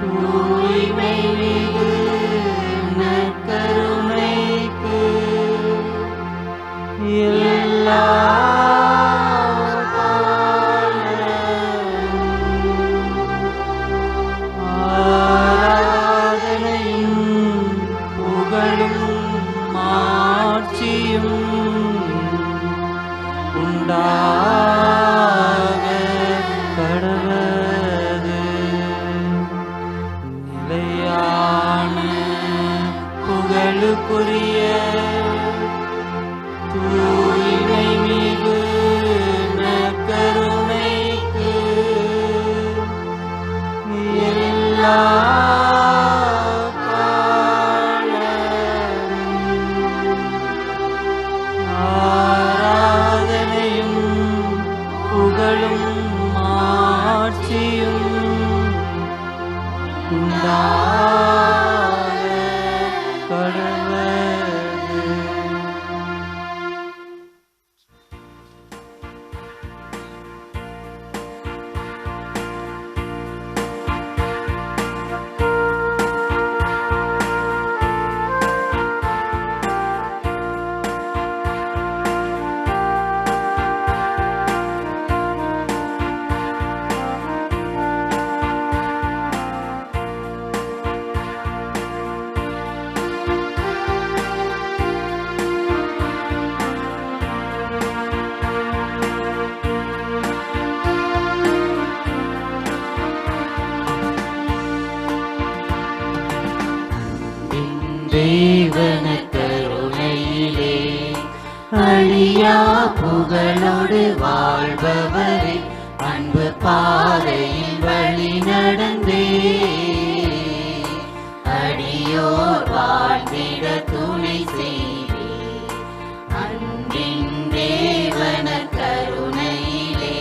தூய்மை மிகு நற்கருணைக்கு எல்லா உண்டாக கடவது நிலையான புகழுக்குரிய தூய்மை மிகு நற்கருணைக்கு எல்லா தேவன கருணையிலே அழியா புகழோடு வாழ்பவரே, அன்பு பாதையில் வழி நடந்தே அடியோர் வாழ்ந்திட துணை செய்வே. அன்பின் தேவன கருணையிலே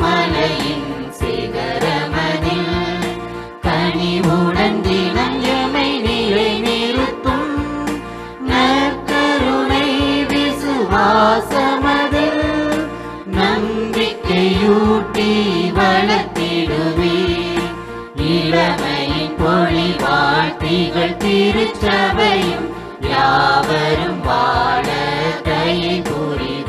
மலையின் சிகரமதில் கனிவுடன் தினம் எமை நிலை நிறுத்தும் நற்கருணை விசுவாசமதில் நம்பிக்கையூட்டி வளர்த்திடுவே. இளமையின் பொழிவாழ் திகழ் திருச்சபையும் யாவரும் வாழ தயை புரிவே.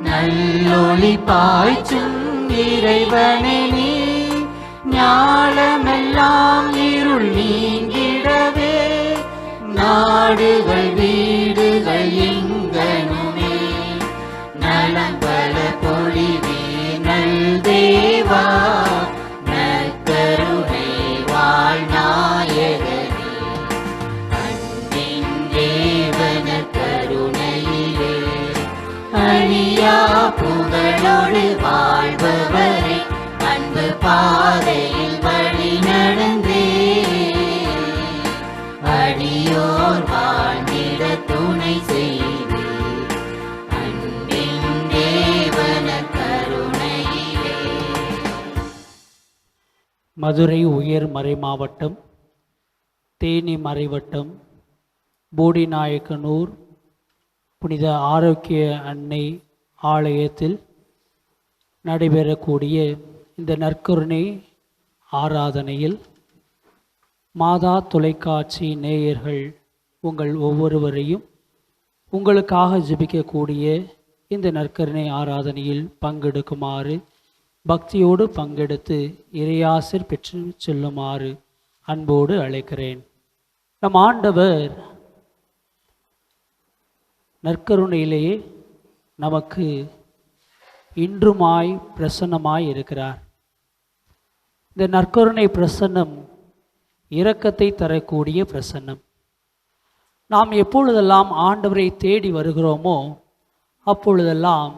நல்லொளி பாய்ச்சும் இறைவனே, நீ ஞாலமெல்லாம் இருள் நீங்கிடவே நாடுகள் வீடுகள் எங்கனுமே நலம் பல பொழிவே. நல் தேவா நற்கருணை வாழ்நாயகனே, அன்பின் தேவன கருணையிலே அழியா புகழோடு வாழ்பவரே, அன்பு பாதையில் வழி நடந்தே மதுரை உயர் மறைமாவட்டம், தேனி மறைவட்டம், போடிநாயக்கனூர் புனித ஆரோக்கிய அன்னை ஆலயத்தில் நடைபெறக்கூடிய இந்த நற்கருணை ஆராதனையில் மாதா தொலைக்காட்சி நேயர்கள் உங்கள் ஒவ்வொருவரையும் உங்களுக்காக ஜெபிக்கக்கூடிய இந்த நற்கருணை ஆராதனையில் பங்கெடுக்குமாறு, பக்தியோடு பங்கெடுத்து இறையாசிர் பெற்று செல்லுமாறு அன்போடு அழைக்கிறேன். நம் ஆண்டவர் நற்கருணையிலேயே நமக்கு இன்றுமாய் பிரசன்னமாய் இருக்கிறார். இந்த நற்கருணை பிரசன்னம் இரக்கத்தை தரக்கூடிய பிரசன்னம். நாம் எப்பொழுதெல்லாம் ஆண்டவரை தேடி வருகிறோமோ அப்பொழுதெல்லாம்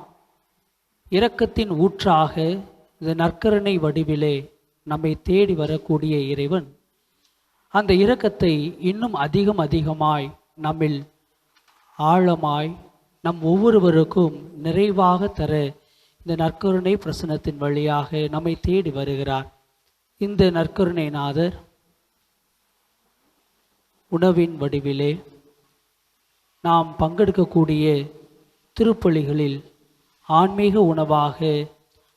இரக்கத்தின் ஊற்றாக இந்த நற்கருணை வடிவிலே நம்மை தேடி வரக்கூடிய இறைவன் அந்த இரக்கத்தை இன்னும் அதிகமாய் நம்மில் ஆழமாய் நம் ஒவ்வொருவருக்கும் நிறைவாக தர இந்த நற்கருணை பிரசன்னத்தின் வழியாக நம்மை தேடி வருகிறார். இந்த நற்கருணை நாதர் உணவின் வடிவிலே நாம் பங்கெடுக்கக்கூடிய திருப்பலிகளில் ஆன்மீக உணவாக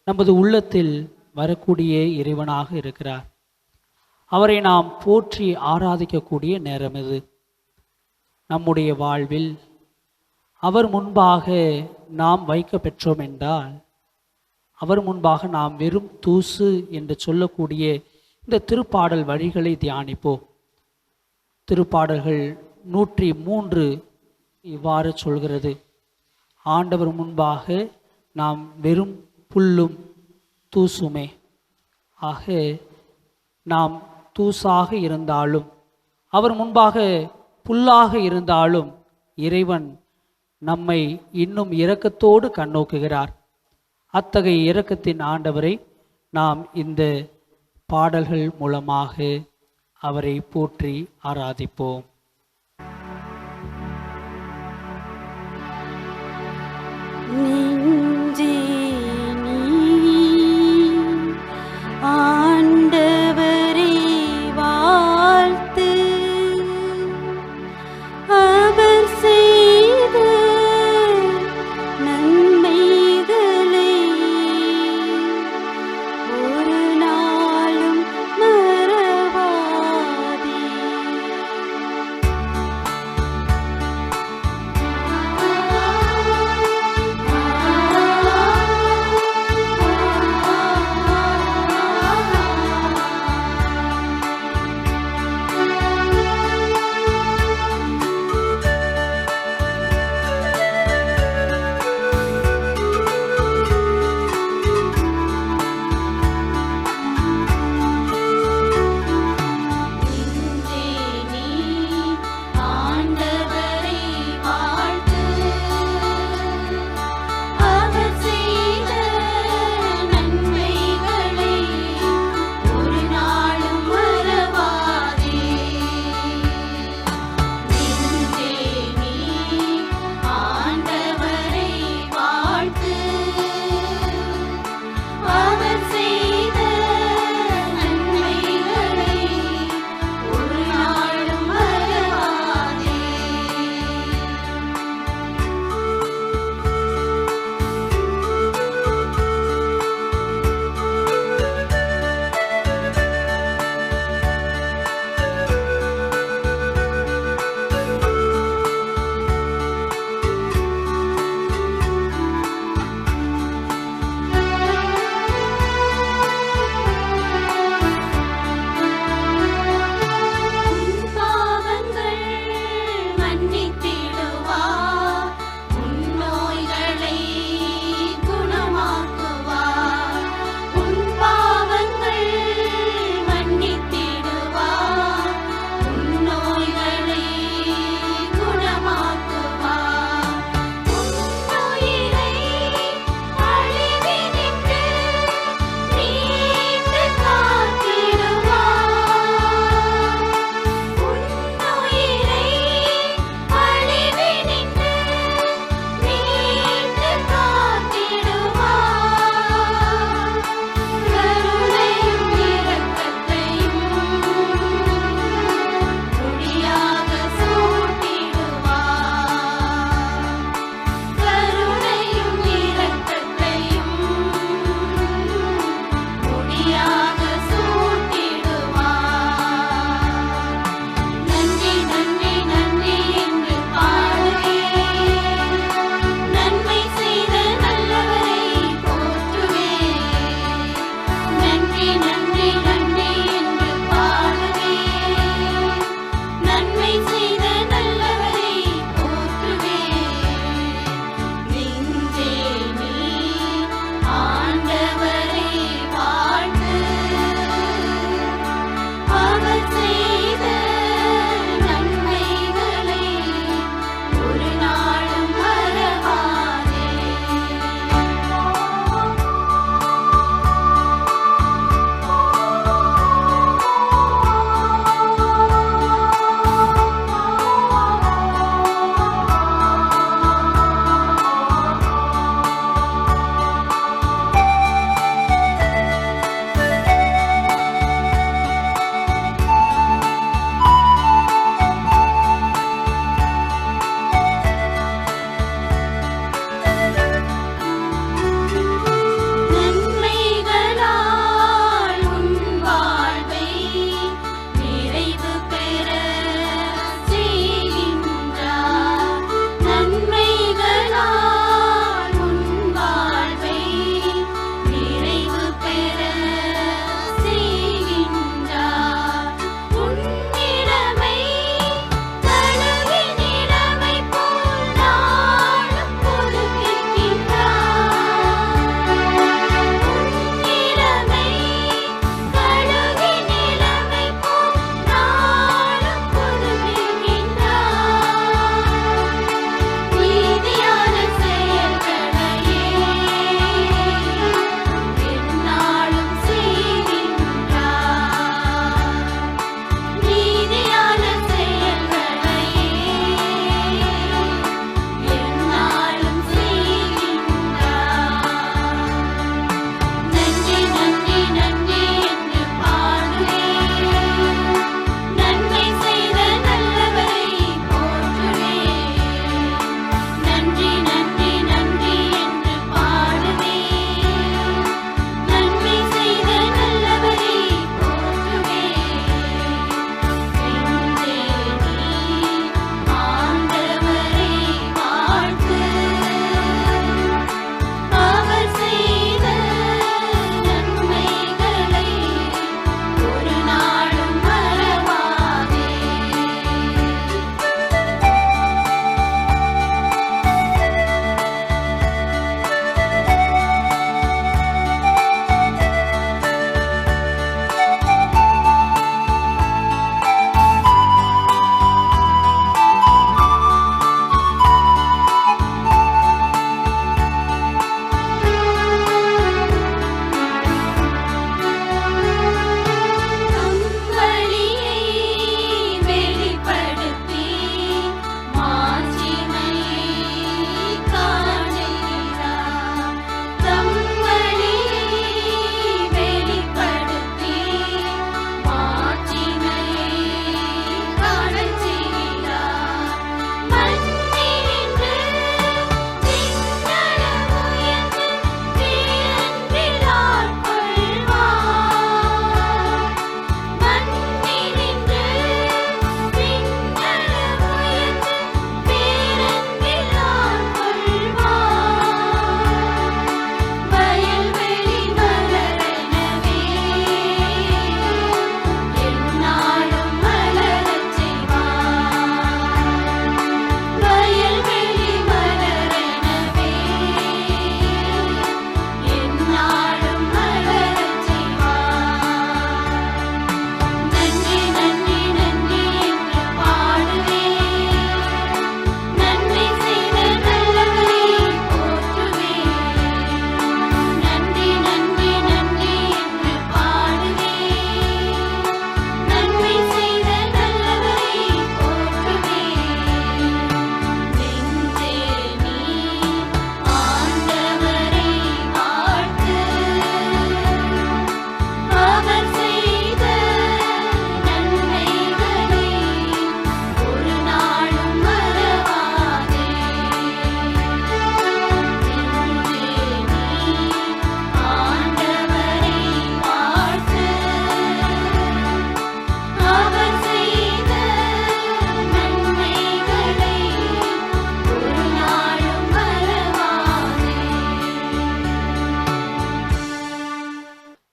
நமது உள்ளத்தில் வரக்கூடிய இறைவனாக இருக்கிறார். அவரை நாம் போற்றி ஆராதிக்கக்கூடிய நேரம் இது. நம்முடைய வாழ்வில் அவர் முன்பாக நாம் வைக்க பெற்றோம் என்றால், அவர் முன்பாக நாம் வெறும் தூசு என்று சொல்லக்கூடிய இந்த திருப்பாடல் வழிகளை தியானிப்போம். திருப்பாடல்கள் 103 இவ்வாறு சொல்கிறது: ஆண்டவர் முன்பாக நாம் வெறும் புல்லும் தூசுமே. ஆக நாம் தூசாக இருந்தாலும், அவர் முன்பாக புல்லாக இருந்தாலும் இறைவன் நம்மை இன்னும் இரக்கத்தோடு கண்ணோக்குகிறார். அத்தகைய இரக்கத்தின் ஆண்டவரை நாம் இந்த பாடல்கள் மூலமாக அவரை போற்றி ஆராதிப்போம். ஆண்டவரே வாழ்த்து, அவர் செய்த நன்மைகளை ஒரு நாளும் மறவாதே.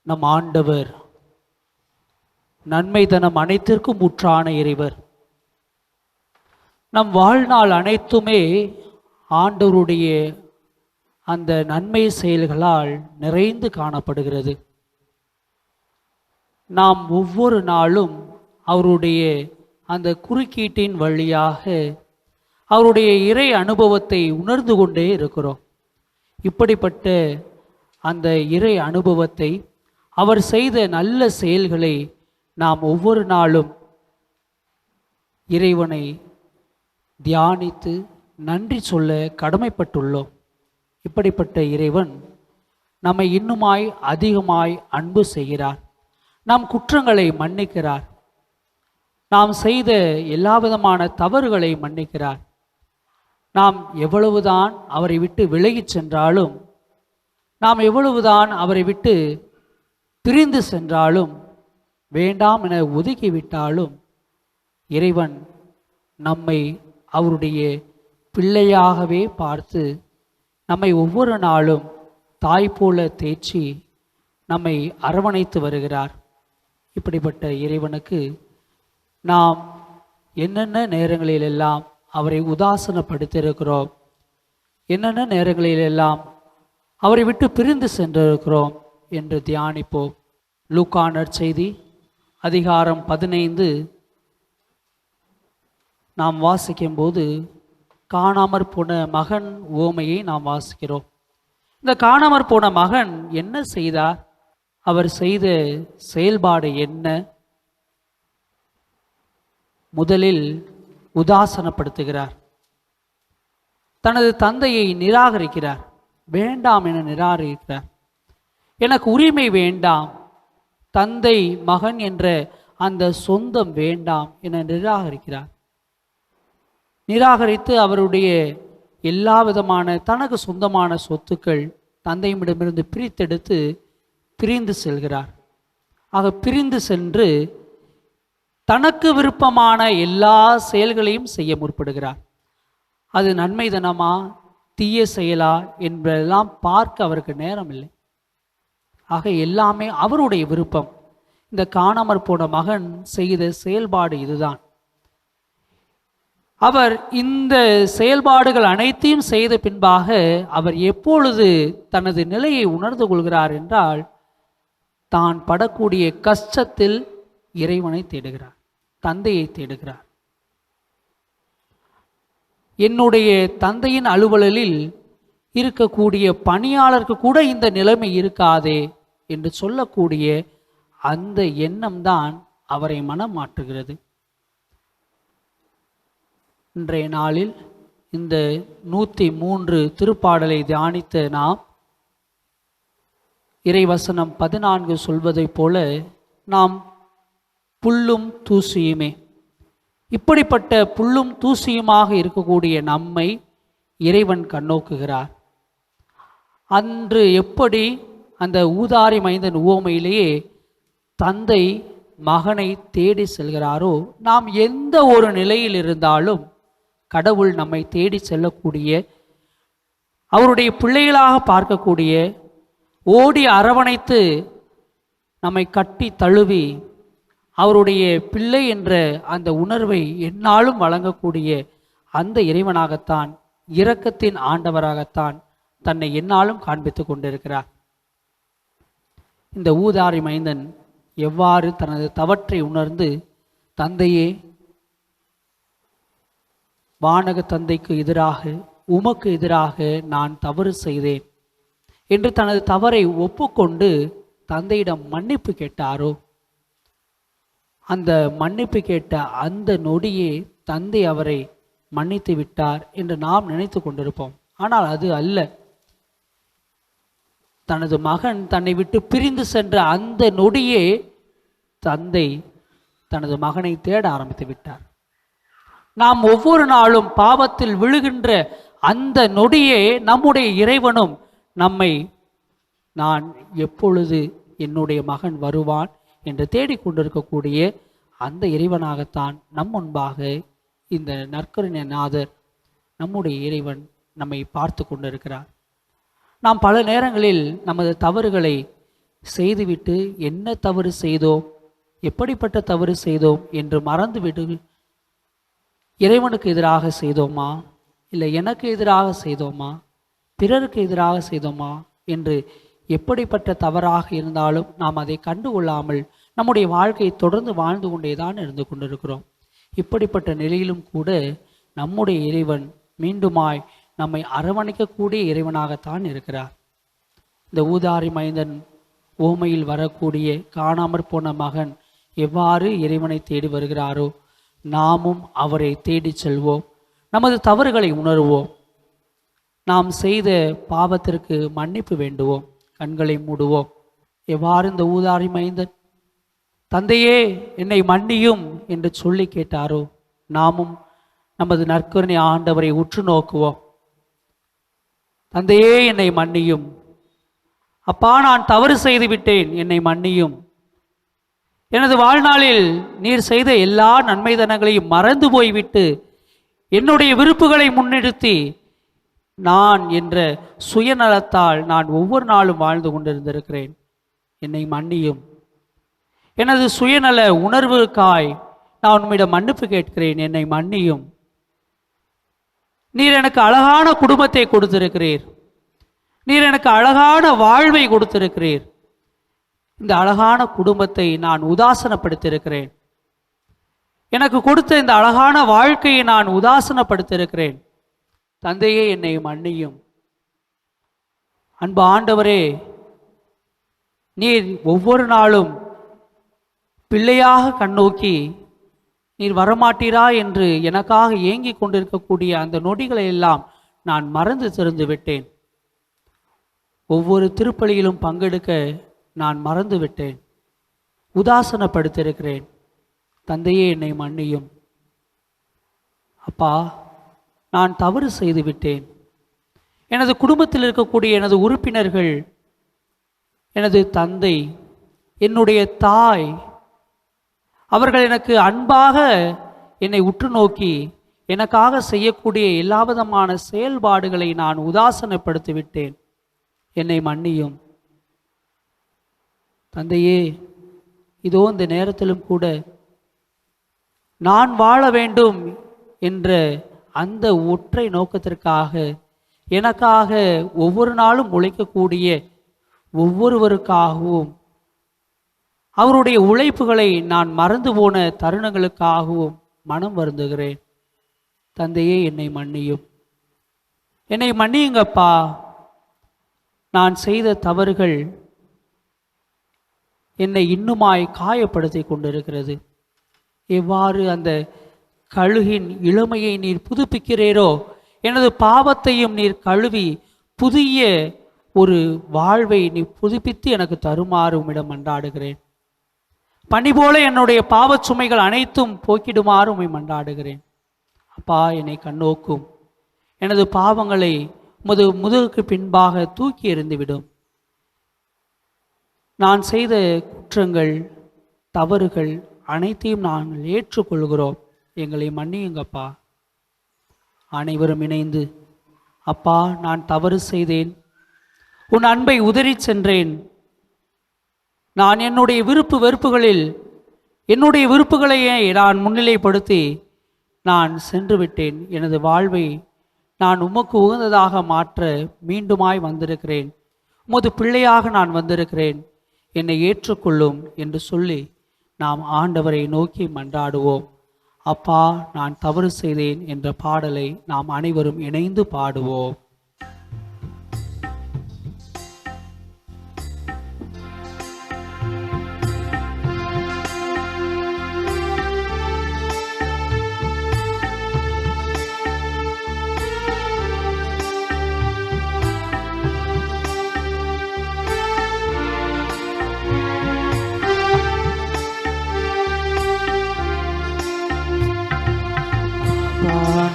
நம் ஆண்டவர் நன்மை தனம் அனைத்திற்கும் முற்றான இறைவர். நம் வாழ்நாள் அனைத்துமே ஆண்டவருடைய அந்த நன்மை செயல்களால் நிறைந்து காணப்படுகிறது. நாம் ஒவ்வொரு நாளும் அவருடைய அந்த குறுக்கீட்டின் வழியாக அவருடைய இறை அனுபவத்தை உணர்ந்து கொண்டே இருக்கிறோம். இப்படிப்பட்ட அந்த இறை அனுபவத்தை, அவர் செய்த நல்ல செயல்களை நாம் ஒவ்வொரு நாளும் இறைவனை தியானித்து நன்றி சொல்ல கடமைப்பட்டுள்ளோம். இப்படிப்பட்ட இறைவன் நம்மை இன்னுமாய் அதிகமாய் அன்பு செய்கிறார். நம் குற்றங்களை மன்னிக்கிறார். நாம் செய்த எல்லா விதமான தவறுகளை மன்னிக்கிறார். நாம் எவ்வளவுதான் அவரை விட்டு விலகிச் சென்றாலும், நாம் எவ்வளவுதான் அவரை விட்டு பிரிந்து சென்றாலும், வேண்டாம் என ஒதுக்கிவிட்டாலும், இறைவன் நம்மை அவருடைய பிள்ளையாகவே பார்த்து நம்மை ஒவ்வொரு நாளும் தாய் போல தேற்றி நம்மை அரவணைத்து வருகிறார். இப்படிப்பட்ட இறைவனுக்கு நாம் என்னென்ன நேரங்களிலெல்லாம் அவரை உதாசனப்படுத்தியிருக்கிறோம், என்னென்ன நேரங்களிலெல்லாம் அவரை விட்டு பிரிந்து சென்றிருக்கிறோம் என்று தியானிப்போம். லூக்கா நற்செய்தி அதிகாரம் 15 நாம் வாசிக்கும்போது காணாமற் போன மகன் உவமையை நாம் வாசிக்கிறோம். இந்த காணாமற் போன மகன் என்ன செய்தார்? அவர் செய்த செயல்பாடு என்ன? முதலில் உதாசனப்படுத்துகிறார். தனது தந்தையை நிராகரிக்கிறார். வேண்டாம் என நிராகரிக்கிறார். எனக்கு உரிமை வேண்டாம், தந்தை மகன் என்ற அந்த சொந்தம் வேண்டாம் என நிராகரிக்கிறார். நிராகரித்து அவருடைய எல்லா விதமான தனக்கு சொந்தமான சொத்துக்கள் தந்தையிடமிருந்து பிரித்தெடுத்து பிரிந்து செல்கிறார். ஆக பிரிந்து சென்று தனக்கு விருப்பமான எல்லா செயல்களையும் செய்ய முற்படுகிறார். அது நன்மைதனமா தீய செயலா என்பதெல்லாம் பார்க்க அவருக்கு நேரம் இல்லை. ஆக எல்லாமே அவருடைய விருப்பம். இந்த காணாமற் போன மகன் செய்த செயல்பாடு இதுதான். அவர் இந்த செயல்பாடுகள் அனைத்தையும் செய்த பின்பாக அவர் எப்பொழுது தனது நிலையை உணர்ந்து கொள்கிறார் என்றால், தான் படக்கூடிய கஷ்டத்தில் இறைவனை தேடுகிறார், தந்தையை தேடுகிறார். என்னுடைய தந்தையின் அலுவலில் இருக்கக்கூடிய பணியாளருக்கு கூட இந்த நிலைமை இருக்காதே என்று சொல்லக்கூடிய அந்த எண்ணம் தான் அவரை மனம் மாற்றுகிறது. இன்றைய நாளில் இந்த 103 திருப்பாடலை தியானித்த நாம் இறைவசனம் 14 சொல்வதைப் போல நாம் புல்லும் தூசியுமே, இப்படிப்பட்ட புல்லும் தூசியுமாக இருக்கக்கூடிய நம்மை இறைவன் கண்ணோக்குகிறார். அன்று எப்படி அந்த ஊதாரி மைந்தன் உவமையிலேயே தந்தை மகனை தேடி செல்கிறாரோ, நாம் எந்த ஒரு நிலையில் இருந்தாலும் கடவுள் நம்மை தேடி செல்லக்கூடிய, அவருடைய பிள்ளைகளாக பார்க்கக்கூடிய, ஓடி அரவணைத்து நம்மை கட்டி தழுவி அவருடைய பிள்ளை என்ற அந்த உணர்வை எந்நாளும் வழங்கக்கூடிய அந்த இறைவனாகத்தான், இரக்கத்தின் ஆண்டவராகத்தான் தன்னை எந்நாளும் காண்பித்து கொண்டிருக்கிறார். இந்த ஊதாரி மைந்தன் எவ்வாறு தனது தவற்றை உணர்ந்து, தந்தையே, வானக தந்தைக்கு எதிராக, உமக்கு எதிராக நான் தவறு செய்தேன் என்று தனது தவறை ஒப்புக்கொண்டு தந்தையிடம் மன்னிப்பு கேட்டாரோ, அந்த மன்னிப்பு கேட்ட அந்த நொடியே தந்தை அவரை மன்னித்து விட்டார் என்று நாம் நினைத்து கொண்டிருப்போம். ஆனால் அது அல்ல. தனது மகன் தன்னை விட்டு பிரிந்து சென்ற அந்த நொடியே தந்தை தனது மகனை தேட ஆரம்பித்து விட்டார். நாம் ஒவ்வொரு நாளும் பாவத்தில் விழுகின்ற அந்த நொடியே நம்முடைய இறைவனும் நம்மை, நான் எப்பொழுது என்னுடைய மகன் வருவான் என்று தேடிக்கொண்டிருக்கக்கூடிய அந்த இறைவனாகத்தான் நம் முன்பாக இந்த நற்கருணை நாதர், நம்முடைய இறைவன் நம்மை பார்த்து கொண்டிருக்கிறார். நாம் பல நேரங்களில் நமது தவறுகளை செய்துவிட்டு என்ன தவறு செய்தோம், எப்படிப்பட்ட தவறு செய்தோம் என்று மறந்துவிடு. இறைவனுக்கு எதிராக செய்தோமா, இல்லை எனக்கு எதிராக செய்தோமா, பிறருக்கு எதிராக செய்தோமா என்று எப்படிப்பட்ட தவறாக இருந்தாலும் நாம் அதை கண்டுகொள்ளாமல் நம்முடைய வாழ்க்கையை தொடர்ந்து வாழ்ந்து கொண்டேதான் இருந்து கொண்டிருக்கிறோம். இப்படிப்பட்ட நிலையிலும் கூட நம்முடைய இறைவன் மீண்டுமாய் நம்மை அரவணைக்கக்கூடிய இறைவனாகத்தான் இருக்கிறார். இந்த ஊதாரி மைந்தன் ஓமையில் வரக்கூடிய காணாமற் போன மகன் எவ்வாறு இறைவனை தேடி வருகிறாரோ, நாமும் அவரை தேடி செல்வோம். நமது தவறுகளை உணர்வோம். நாம் செய்த பாவத்திற்கு மன்னிப்பு வேண்டுவோம். கண்களை மூடுவோம். எவ்வாறு இந்த ஊதாரி மைந்தன் தந்தையே என்னை மன்னியும் என்று சொல்லி கேட்டாரோ, நாமும் நமது நற்கருணை ஆண்டவரை உற்று நோக்குவோம். தந்தையே என்னை மன்னியும், அப்பா நான் தவறு செய்து விட்டேன், என்னை மன்னியும். எனது வாழ்நாளில் நீர் செய்த எல்லா நன்மைதனங்களையும் மறந்து போய்விட்டு என்னுடைய விருப்புகளை முன்னிறுத்தி நான் என்ற சுயநலத்தால் நான் ஒவ்வொரு நாளும் வாழ்ந்து கொண்டிருந்திருக்கிறேன். என்னை மன்னியும். எனது சுயநல உணர்வுக்காய் நான் உம்மிடம் மன்னிப்பு கேட்கிறேன். என்னை மன்னியும். நீர் எனக்கு அழகான குடும்பத்தை கொடுத்திருக்கிறீர். நீர் எனக்கு அழகான வாழ்வை கொடுத்திருக்கிறீர். இந்த அழகான குடும்பத்தை நான் உதாசனப்படுத்தியிருக்கிறேன். எனக்கு கொடுத்த இந்த அழகான வாழ்க்கையை நான் உதாசனப்படுத்தியிருக்கிறேன். தந்தையே என்னை மன்னியும். அன்பு ஆண்டவரே, நீர் ஒவ்வொரு நாளும் பிள்ளையாக கண்ணோக்கி நீர் வரமாட்டீரா என்று எனக்காக ஏங்கி கொண்டிருக்கக்கூடிய அந்த நொடிகளை எல்லாம் நான் மறந்து திறந்து விட்டேன். ஒவ்வொரு திருப்பலியிலும் பங்கெடுக்க நான் மறந்து விட்டேன், உதாசனப்படுத்தியிருக்கிறேன். தந்தையே என்னை மன்னியும். அப்பா, நான் தவறு செய்து விட்டேன். எனது குடும்பத்தில் இருக்கக்கூடிய எனது உறுப்பினர்கள், எனது தந்தை, என்னுடைய தாய், அவர்கள் எனக்கு அன்பாக என்னை உற்று நோக்கி எனக்காக செய்யக்கூடிய எல்லா விதமான செயல்பாடுகளை நான் உதாசனப்படுத்தி விட்டேன். என்னை மன்னியும். தந்தையே, இதோ இந்த நேரத்திலும் கூட நான் வாழ வேண்டும் என்ற அந்த ஒற்றை நோக்கத்திற்காக எனக்காக ஒவ்வொரு நாளும் உழைக்கக்கூடிய ஒவ்வொருவருக்காகவும் அவருடைய உழைப்புகளை நான் மறந்து போன தருணங்களுக்காகவும் மனம் வருந்துகிறேன். தந்தையே என்னை மன்னியும். என்னை மன்னியுங்கப்பா. நான் செய்த தவறுகள் என்னை இன்னுமாய் காயப்படுத்தி கொண்டிருக்கிறது. எவ்வாறு அந்த கழுகின் இளமையை நீர் புதுப்பிக்கிறீரோ, எனது பாவத்தையும் நீர் கழுவி புதிய ஒரு வாழ்வை நீ புதுப்பித்து எனக்கு தருமாறு உம்மிடம் மன்றாடுகிறேன். பனி போல என்னுடைய பாவச் சுமைகள் அனைத்தும் போக்கிடுமாறு உம்மை மன்றாடுகிறேன். அப்பா, என்னை கண்ணோக்கும். எனது பாவங்களை உமது முதுகுக்கு பின்பாக தூக்கி எறிந்துவிடும். நான் செய்த குற்றங்கள், தவறுகள் அனைத்தையும் நாங்கள் ஏற்றுக்கொள்கிறோம். எங்களை மன்னியுங்கப்பா. அனைவரும் இணைந்து, அப்பா, நான் தவறு செய்தேன், உன் அன்பை உதறி சென்றேன், நான் என்னுடைய விருப்பு வெறுப்புகளில் என்னுடைய விருப்புகளையே நான் முன்னிலைப்படுத்தி நான் சென்று விட்டேன். எனது வாழ்வை நான் உமக்கு உகந்ததாக மாற்ற மீண்டுமாய் வந்திருக்கிறேன். உமது பிள்ளையாக நான் வந்திருக்கிறேன். என்னை ஏற்றுக்கொள்ளும் என்று சொல்லி நாம் ஆண்டவரை நோக்கி மன்றாடுவோம். அப்பா, நான் தவறு செய்தேன் என்ற பாடலை நாம் அனைவரும் இணைந்து பாடுவோம்.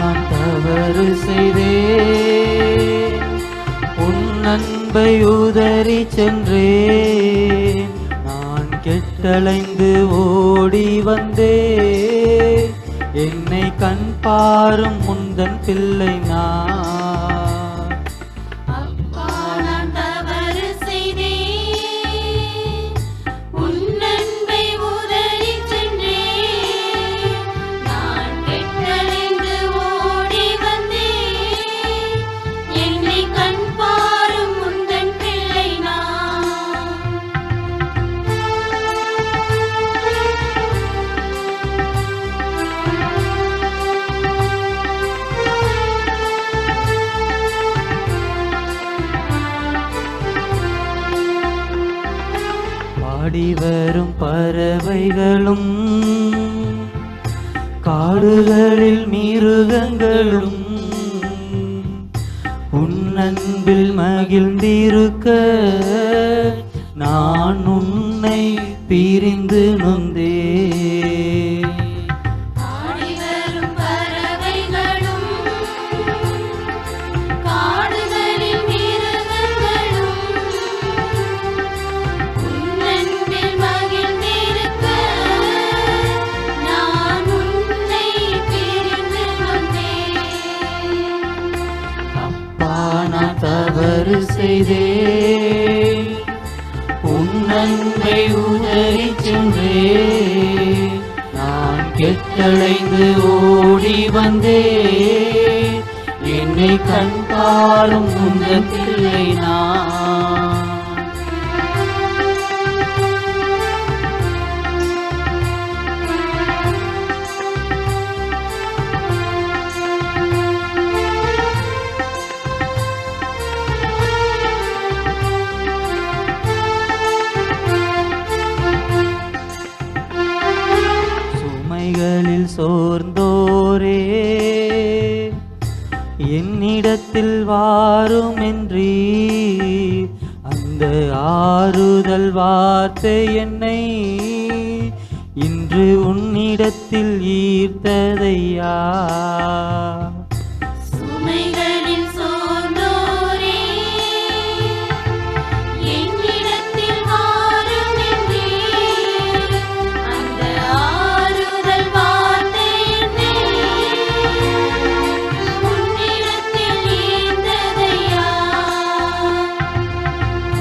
நான் தவறு செய்தேன், உன் அன்பை உதறி சென்றேன். நான் கெட்டலைந்து ஓடி வந்தேன், என்னை கண் பாரும் முந்தன் பிள்ளை நான். அப்பா, நான் தவறு செய்தேன், பறவைகளும் காடுகளில் மிருகங்களும் உன் அன்பில் மகிழ்ந்திருக்க நான் உன்னை பிரிந்து நொந்தே. ஆடிவரும் பறவைகளும் காடுகளில் மிருகங்களும் உன் அன்பில் மகிழ்ந்திருக்க நான் உன்னை பிரிந்து வந்தேன். அப்பா, நான் தவறு செய்தேன், உன் அன்பை உதறிச் சென்றேன். நான் கெட்டலைந்து ஓடி வந்தேன், என்னை கண்டாலும் உந்தன் பிள்ளை நான். சுமைகளில் சோர்ந்தோரே, என்னிடத்தில் வாருமென்றி அந்த ஆறுதல் வார்த்தை என்னை இன்று உன்னிடத்தில் ஈர்த்ததையா. சுமைகளில் சோர்ந்தோரே, என்னிடத்தில் வாருமென்றே அந்த ஆறுதல் வார்த்தை என்னை உன்னிடத்தில் ஈர்த்ததையா.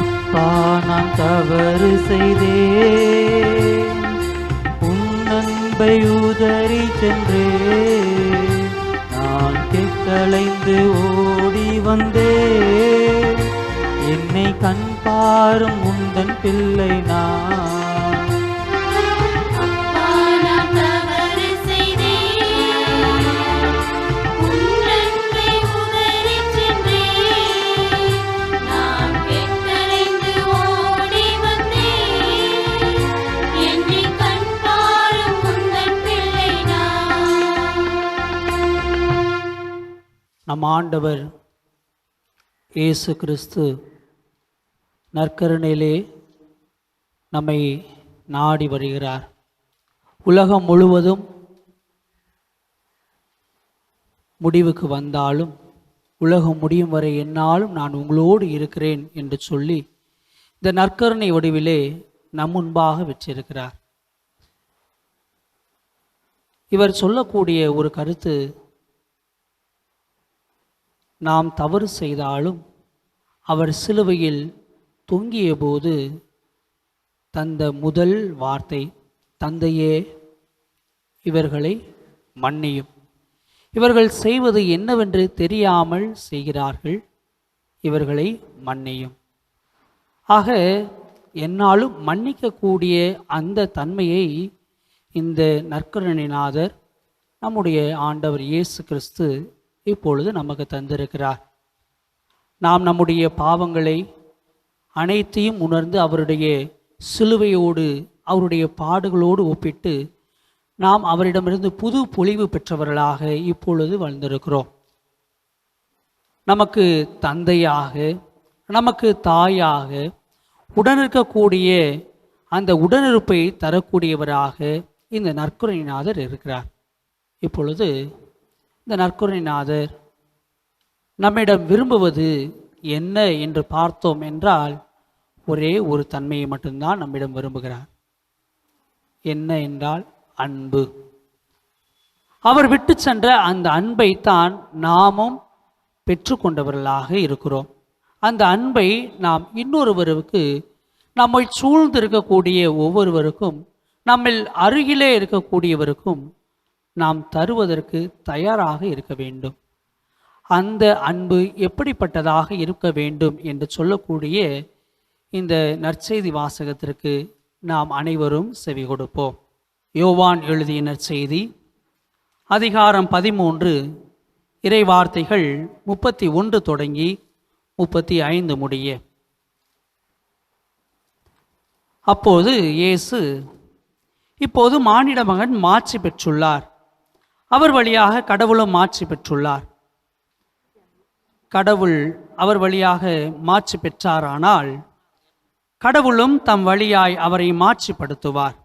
அப்பா, நான் தவறு செய்தேன், உன் அன்பை உதறி சென்றேன். நான் கெட்டலைந்து ஓடி வந்தேன், என்னை கண் பாரும் உந்தன் பிள்ளை நான். அப்பா, நான் தவறு செய்தேன், உன் அன்பை உதறிச் சென்றேன். நான் கெட்டலைந்து ஓடி வந்தேன், என்னை கண் பாரும் உந்தன் பிள்ளை நான். நம் ஆண்டவர் இயேசு கிறிஸ்து நற்கருணையிலே நம்மை நாடி வருகிறார். உலகம் முழுவதும் முடிவுக்கு வந்தாலும் உலகம் முடியும் வரை என்னாலும் நான் உங்களோடு இருக்கிறேன் என்று சொல்லி இந்த நற்கருணை வடிவிலே நம் முன்பாக வச்சிருக்கிறார். இவர் சொல்லக்கூடிய ஒரு கருத்து, நாம் தவறு செய்தாலும் அவர் சிலுவையில் தொங்கிய போது தந்த முதல் வார்த்தை, தந்தையே இவர்களை மன்னியும், இவர்கள் செய்வது என்னவென்று தெரியாமல் செய்கிறார்கள், இவர்களை மன்னியும். ஆக என்னாலும் மன்னிக்கக்கூடிய அந்த தன்மையை இந்த நற்கருணைநாதர் நம்முடைய ஆண்டவர் இயேசு கிறிஸ்து இப்பொழுது நமக்கு தந்திருக்கிறார். நாம் நம்முடைய பாவங்களை அனைத்தையும் உணர்ந்து அவருடைய சிலுவையோடு அவருடைய பாடுகளோடு ஒப்பிட்டு நாம் அவரிடமிருந்து புது பொலிவு பெற்றவர்களாக இப்பொழுது வாழ்ந்திருக்கிறோம். நமக்கு தந்தையாக, நமக்கு தாயாக, உடனிருக்கக்கூடிய அந்த உடனிருப்பை தரக்கூடியவராக இந்த நற்கருணைநாதர் இருக்கிறார். இப்பொழுது இந்த நற்கருணைநாதர் நம்மிடம் விரும்புவது என்ன என்று பார்த்தோம் என்றால், ஒரே ஒரு தன்மையை மட்டும்தான் நம்மிடம் விரும்புகிறார். என்ன என்றால் அன்பு. அவர் விட்டு சென்ற அந்த அன்பைத்தான் நாமும் பெற்றுக்கொண்டவர்களாக இருக்கிறோம். அந்த அன்பை நாம் இன்னொருவருக்கு, நம்மை சூழ்ந்து இருக்கக்கூடிய ஒவ்வொருவருக்கும், நம்மில் அருகிலே இருக்கக்கூடியவருக்கும் நாம் தருவதற்கு தயாராக இருக்க வேண்டும். அந்த அன்பு எப்படிப்பட்டதாக இருக்க வேண்டும் என்று சொல்லக்கூடிய இந்த நற்செய்தி வாசகத்திற்கு நாம் அனைவரும் செவி கொடுப்போம். யோவான் எழுதிய நற்செய்தி அதிகாரம் 13 இறைவார்த்தைகள் 31 தொடங்கி 35 முடிய. அப்போது இயேசு இப்போது மானிட மகன் மாட்சி பெற்றுள்ளார். அவர் வழியாக கடவுளும் மாட்சி பெற்றுள்ளார். கடவுள் அவர் வழியாக மாட்சி பெற்றாரானால் கடவுளும் தம் வழியாய் அவரை மாட்சிப்படுத்துவார்.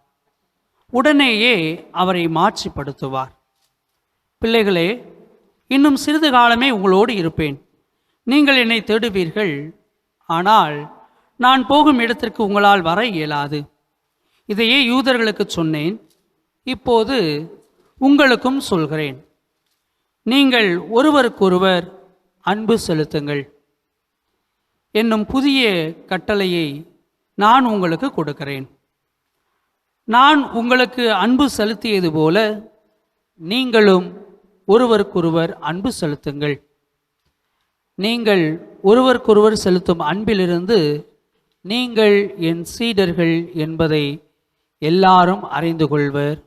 உடனேயே அவரை மாட்சிப்படுத்துவார். பிள்ளைகளே, இன்னும் சிறிது காலமே உங்களோடு இருப்பேன். நீங்கள் என்னை தேடுவீர்கள். ஆனால் நான் போகும் இடத்திற்கு உங்களால் வர இயலாது. இதையே யூதர்களுக்கு சொன்னேன், இப்போது உங்களுக்கும் சொல்கிறேன். நீங்கள் ஒருவருக்கொருவர் அன்பு செலுத்துங்கள் என்னும் புதிய கட்டளையை நான் உங்களுக்கு கொடுக்கிறேன். நான் உங்களுக்கு அன்பு செலுத்தியது போல நீங்களும் ஒருவருக்கொருவர் அன்பு செலுத்துங்கள். நீங்கள் ஒருவருக்கொருவர் செலுத்தும் அன்பிலிருந்து நீங்கள் என் சீடர்கள் என்பதை எல்லாரும் அறிந்து கொள்வர்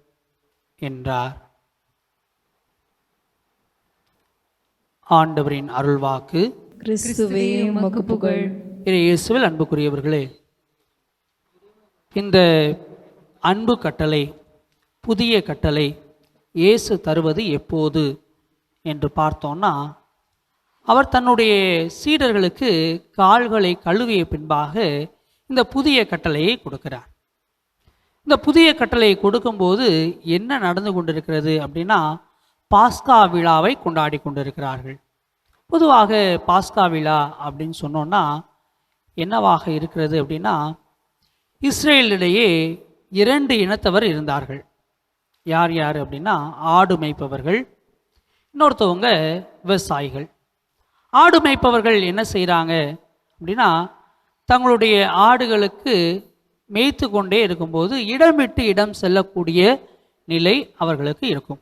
என்றார். ஆண்டவரின் அருள்வாக்கு. கிறிஸ்துவே உமக்கு புகழ். இயேசுவில் அன்புக்குரியவர்களே, இந்த அன்பு கட்டளை, புதிய கட்டளை இயேசு தருவது எப்போது என்று பார்த்தோன்னா, அவர் தன்னுடைய சீடர்களுக்கு கால்களை கழுவிய பின்பாக இந்த புதிய கட்டளையை கொடுக்கிறார். இந்த புதிய கட்டளையை கொடுக்கும்போது என்ன நடந்து கொண்டிருக்கிறது அப்படின்னா, பாஸ்கா விழாவை கொண்டாடி கொண்டிருக்கிறார்கள். பொதுவாக பாஸ்கா விழா அப்படின்னு சொன்னோன்னா என்னவாக இருக்கிறது அப்படின்னா, இஸ்ரேலிடையே 2 இனத்தவர் இருந்தார்கள். யார் யார் அப்படின்னா, ஆடு மேய்ப்பவர்கள், இன்னொருத்தவங்க விவசாயிகள். ஆடு மேய்ப்பவர்கள் என்ன செய்கிறாங்க அப்படின்னா, தங்களுடைய ஆடுகளுக்கு மேய்த்து கொண்டே இருக்கும்போது இடம் விட்டு இடம் செல்லக்கூடிய நிலை அவர்களுக்கு இருக்கும்.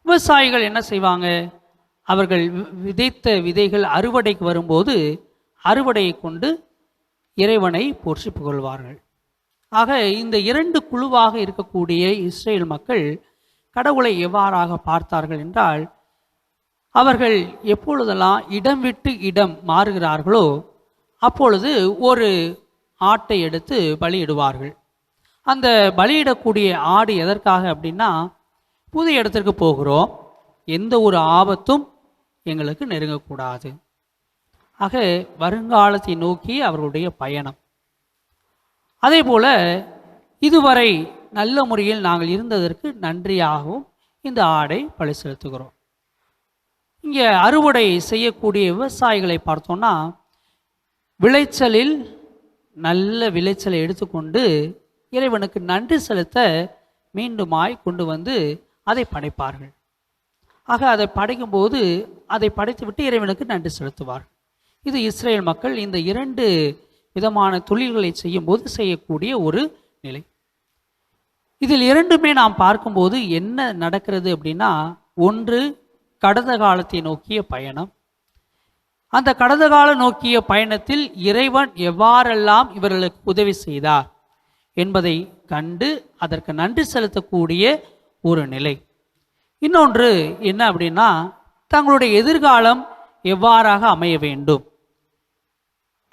விவசாயிகள் என்ன செய்வாங்க, அவர்கள் விதைத்த விதைகள் அறுவடைக்கு வரும்போது அறுவடையை கொண்டு இறைவனை போற்றி புகழ்வார்கள். ஆக இந்த 2 குழுவாக இருக்கக்கூடிய இஸ்ரேல் மக்கள் கடவுளை எவ்வாறாக பார்த்தார்கள் என்றால், அவர்கள் எப்பொழுதெல்லாம் இடம் விட்டு இடம் மாறுகிறார்களோ அப்பொழுது ஒரு ஆட்டை எடுத்து பலியிடுவார்கள். அந்த பலியிடக்கூடிய ஆடு எதற்காக அப்படின்னா, புது இடத்திற்கு போகிறோம், எந்த ஒரு ஆபத்தும் எங்களுக்கு நெருங்கக்கூடாது. ஆக வருங்காலத்தை நோக்கி அவர்களுடைய பயணம். அதே போல இதுவரை நல்ல முறையில் நாங்கள் இருந்ததற்கு நன்றியாகவும் இந்த ஆடை பலி செலுத்துகிறோம். இங்கே அறுவடை செய்யக்கூடிய விவசாயிகளை பார்த்தோன்னா, விளைச்சலில் நல்ல விளைச்சலை எடுத்துக்கொண்டு இறைவனுக்கு நன்றி செலுத்த மீண்டுமாய் கொண்டு வந்து அதை படைப்பார்கள். ஆக அதை படைக்கும்போது அதை படைத்துவிட்டு இறைவனுக்கு நன்றி செலுத்துவார்கள். இது இஸ்ரேல் மக்கள் இந்த 2 விதமான தொழில்களை செய்யும்போது செய்யக்கூடிய ஒரு நிலை. இதில் 2மே நாம் பார்க்கும்போது என்ன நடக்கிறது அப்படின்னா, ஒன்று கடந்த காலத்தை நோக்கிய பயணம். அந்த கடந்த கால நோக்கிய பயணத்தில் இறைவன் எவ்வாறெல்லாம் இவர்களுக்கு உதவி செய்தார் என்பதை கண்டு அதற்கு நன்றி செலுத்தக்கூடிய ஒரு நிலை. இன்னொன்று என்ன அப்படின்னா, தங்களுடைய எதிர்காலம் எவ்வாறாக அமைய வேண்டும்,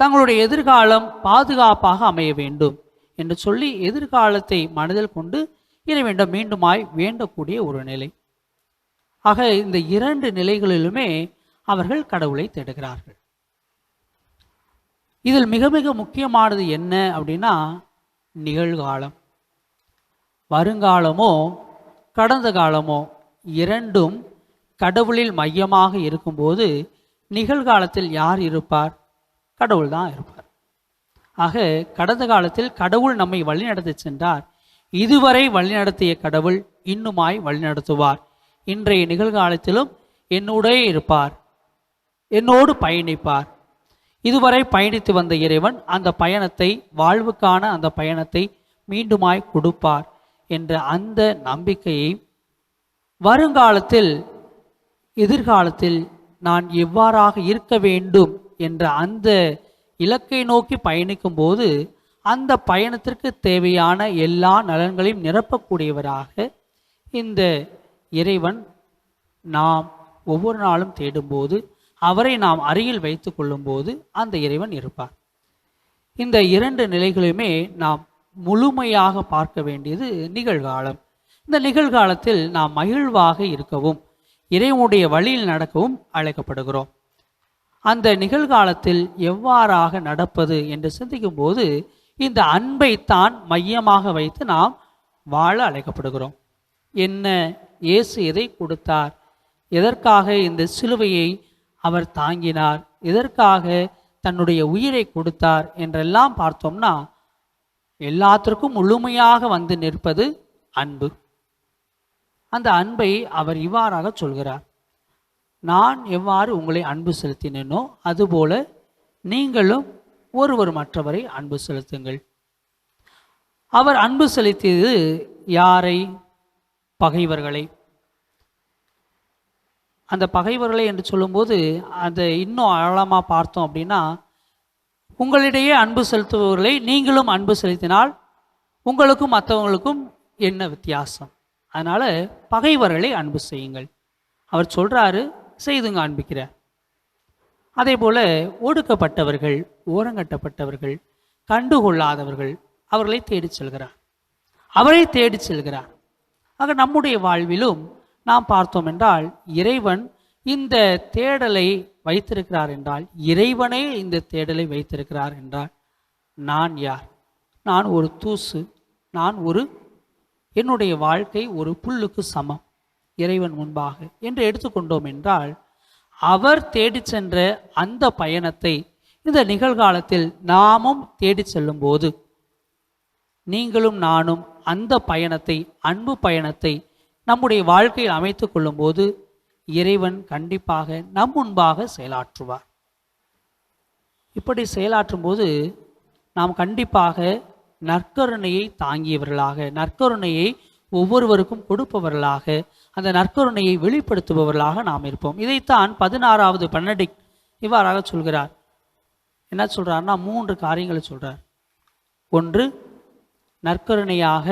தங்களுடைய எதிர்காலம் பாதுகாப்பாக அமைய வேண்டும் என்று சொல்லி எதிர்காலத்தை மனதில் கொண்டு இறைவனிடம் மீண்டுமாய் வேண்டக்கூடிய ஒரு நிலை. ஆக இந்த 2 நிலைகளிலுமே அவர்கள் கடவுளை தேடுகிறார்கள். இதில் மிக மிக முக்கியமானது என்ன அப்படின்னா, நிகழ்காலம். வருங்காலமோ கடந்த காலமோ 2ம் கடவுளில் மையமாக இருக்கும்போது நிகழ்காலத்தில் யார் இருப்பார்? கடவுள் தான் இருப்பார். ஆக கடந்த காலத்தில் கடவுள் நம்மை வழிநடத்தி சென்றார். இதுவரை வழிநடத்திய கடவுள் இன்னுமாய் வழிநடத்துவார். இன்றைய நிகழ்காலத்திலும் என்னுடைய இருப்பார், என்னோடு பயணிப்பார். இதுவரை பயணித்து வந்த இறைவன் அந்த பயணத்தை, வாழ்வுக்கான அந்த பயணத்தை மீண்டுமாய் கொடுப்பார் என்ற அந்த நம்பிக்கையை, வருங்காலத்தில் எதிர்காலத்தில் நான் எவ்வாறாக இருக்க வேண்டும் என்ற அந்த இலக்கை நோக்கி பயணிக்கும் போது அந்த பயணத்திற்கு தேவையான எல்லா நலன்களையும் நிரப்பக்கூடியவராக இந்த இறைவன் நாம் ஒவ்வொரு நாளும் தேடும்போது, அவரை நாம் அருகில் வைத்து கொள்ளும்போது அந்த இறைவன் இருப்பார். இந்த 2 நிலைகளுமே நாம் முழுமையாக பார்க்க வேண்டியது நிகழ்காலம். இந்த நிகழ்காலத்தில் நாம் மகிழ்வாக இருக்கவும் இறைவனுடைய வழியில் நடக்கவும் அழைக்கப்படுகிறோம். அந்த நிகழ்காலத்தில் எவ்வாறாக நடப்பது என்று சிந்திக்கும் போது இந்த அன்பை தான் மையமாக வைத்து நாம் வாழ அழைக்கப்படுகிறோம். என்ன இயேசு எதை கொடுத்தார், எதற்காக இந்த சிலுவையை அவர் தாங்கினார், எதற்காக தன்னுடைய உயிரை கொடுத்தார் என்றெல்லாம் பார்த்தோம்னா எல்லாத்திற்கும் முழுமையாக வந்து நிற்பது அன்பு. அந்த அன்பை அவர் இவ்வாறாக சொல்கிறார், நான் எவ்வாறு உங்களை அன்பு செலுத்தினேனோ அதுபோல நீங்களும் ஒருவர் மற்றவரை அன்பு செலுத்துங்கள். அவர் அன்பு செலுத்தியது யாரை? பகைவர்களை. அந்த பகைவர்களை என்று சொல்லும்போது அதை இன்னும் ஆழமாக பார்த்தோம் அப்படின்னா, உங்களிடையே அன்பு செலுத்துபவர்களை நீங்களும் அன்பு செலுத்தினால் உங்களுக்கும் மற்றவங்களுக்கும் என்ன வித்தியாசம்? அதனால் பகைவர்களை அன்பு செய்யுங்கள். அவர் சொல்கிறாரு, செய்துங்க அன்பிக்கிறார். அதே போல் ஒடுக்கப்பட்டவர்கள், ஓரங்கட்டப்பட்டவர்கள், கண்டுகொள்ளாதவர்கள், அவர்களை தேடி செல்கிறார், அவரை தேடி செல்கிறார். ஆக நம்முடைய வாழ்விலும் நாம் பார்த்தோம் என்றால் இறைவன் இந்த தேடலை வைத்திருக்கிறார் என்றால், இறைவனே இந்த தேடலை வைத்திருக்கிறார் என்றால், நான் யார்? நான் ஒரு தூசு, நான் என்னுடைய வாழ்க்கை ஒரு புல்லுக்கு சமம் இறைவன் முன்பாக என்று எடுத்துக்கொண்டோம் என்றால், அவர் தேடி சென்ற அந்த பயணத்தை இந்த நிகழ்காலத்தில் நாமும் தேடி செல்லும் போது நீங்களும் நானும் அந்த பயணத்தை, அன்பு பயணத்தை நம்முடைய வாழ்க்கையில் அமைத்து கொள்ளும் போது இறைவன் கண்டிப்பாக நம் முன்பாக செயலாற்றுவார். இப்படி செயலாற்றும் போது நாம் கண்டிப்பாக நற்கருணையை தாங்கியவர்களாக, நற்கருணையை ஒவ்வொருவருக்கும் கொடுப்பவர்களாக, அந்த நற்கருணையை வெளிப்படுத்துபவர்களாக நாம் இருப்போம். இதைத்தான் 16வது பெனடிக்ட் இவ்வாறாக சொல்கிறார். என்ன சொல்றாருன்னா 3 காரியங்களை சொல்றார். 1, நற்கருணையாக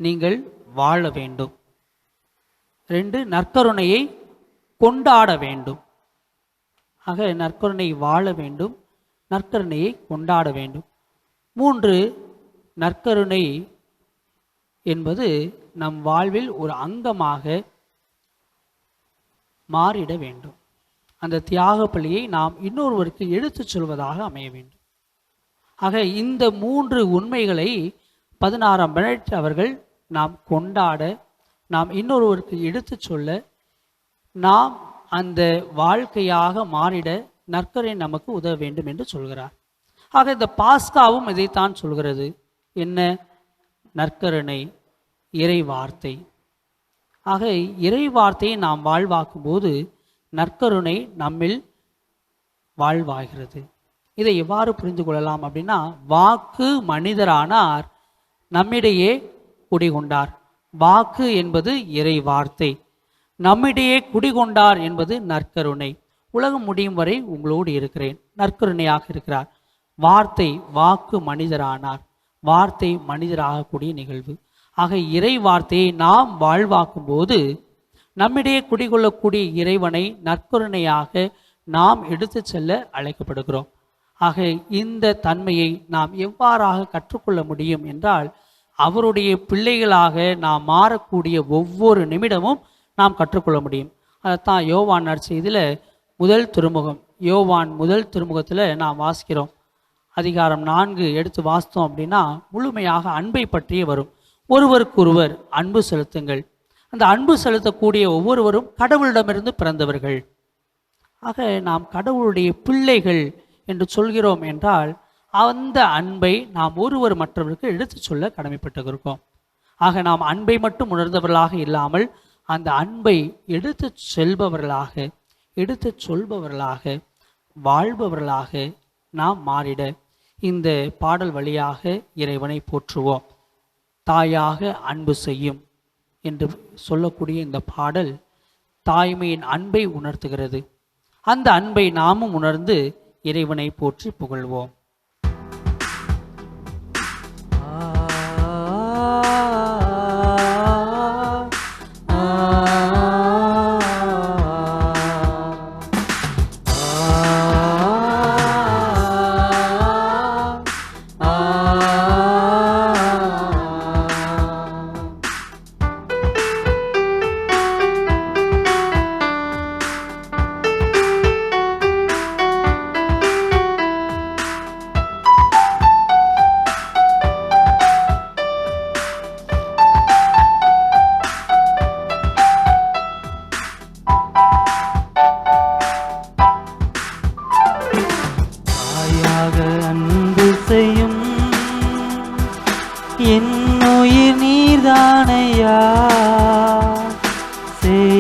நீங்கள் வாழ வேண்டும். 2, நற்கருணையை கொண்டாட வேண்டும். ஆக நற்கருணை வாழ வேண்டும், நற்கருணையை கொண்டாட வேண்டும். 3, நற்கருணை என்பது நம் வாழ்வில் ஒரு அங்கமாக மாறிட வேண்டும். அந்த தியாக பலியை நாம் இன்னொருவருக்கு எடுத்துச் சொல்வதாக அமைய வேண்டும். ஆக இந்த 3 உண்மைகளை 16ஆம் பெனடிக்ட் அவர்கள் நாம் கொண்டாட, நாம் இன்னொருவருக்கு எடுத்துச் சொல்ல, நாம் அந்த வாழ்க்கையாக மாறிட நற்கருணை நமக்கு உதவ வேண்டும் என்று சொல்கிறார். ஆக இந்த பாஸ்காவும் இதைத்தான் சொல்கிறது. என்ன? நற்கருணை, இறை வார்த்தை. ஆக இறை வார்த்தையை நாம் வாழ்வாக்கும் போது நற்கருணை நம்மில் வாழ்வாகிறது. இதை எவ்வாறு புரிந்து கொள்ளலாம் அப்படின்னா, வாக்கு மனிதரானார், நம்மிடையே குடிகொண்டார். வாக்கு என்பது இறை வார்த்தை, நம்மிடையே குடிகொண்டார் என்பது நற்கருணை. உலகம் முடியும் வரை உங்களோடு இருக்கிறேன், நற்கருணையாக இருக்கிறார். வார்த்தை, வாக்கு மனிதரானார், வார்த்தை மனிதராகக்கூடிய நிகழ்வு. ஆக இறை வார்த்தையை நாம் வாழ்வாக்கும் போது நம்மிடையே குடிகொள்ளக்கூடிய இறைவனை நற்கருணையாக நாம் எடுத்து செல்ல அழைக்கப்படுகிறோம். ஆக இந்த தன்மையை நாம் எவ்வாறாக கற்றுக்கொள்ள முடியும் என்றால், அவருடைய பிள்ளைகளாக நாம் மாறக்கூடிய ஒவ்வொரு நிமிடமும் நாம் கற்றுக்கொள்ள முடியும். அதைத்தான் யோவான் நற்செய்தியில் முதல் திருமுகம், யோவான் முதல் திருமுகத்தில் நாம் வாசிக்கிறோம். அதிகாரம் 4 எடுத்து வாசித்தோம் அப்படின்னா முழுமையாக அன்பை பற்றியே வரும். ஒருவருக்கொருவர் அன்பு செலுத்துங்கள். அந்த அன்பு செலுத்தக்கூடிய ஒவ்வொருவரும் கடவுளிடமிருந்து பிறந்தவர்கள். ஆக நாம் கடவுளுடைய பிள்ளைகள் என்று சொல்கிறோம் என்றால், அந்த அன்பை நாம் ஒருவர் மற்றவருக்கு எடுத்து சொல்ல கடமைப்பட்டிருக்கோம். ஆக நாம் அன்பை மட்டும் உணர்ந்தவர்களாக இல்லாமல் அந்த அன்பை எடுத்து செல்பவர்களாக, எடுத்து சொல்பவர்களாக, வாழ்பவர்களாக நாம் மாறிட இந்த பாடல் வழியாக இறைவனை போற்றுவோம். தாயாக அன்பு செய்யும் என்று சொல்லக்கூடிய இந்த பாடல் தாய்மையின் அன்பை உணர்த்துகிறது. அந்த அன்பை நாமும் உணர்ந்து இறைவனை போற்றி புகழ்வோம்.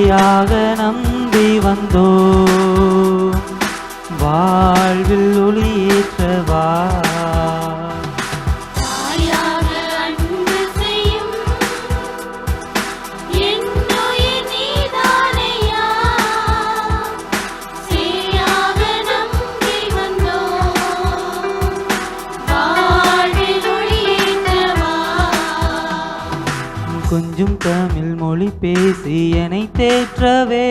மெய்யாக நம்பி வந்தோ வாழ்வில் ஒளியேற்றவா தாயாக அன்பு செய்யும் என்னுயிர் நீதானையா சேயாக நம்பி வந்தோம் வாழ்வில் ஒளியேற்றவா கொஞ்சம் தமிழ் மொழி பேசி என்னை தேற்றவே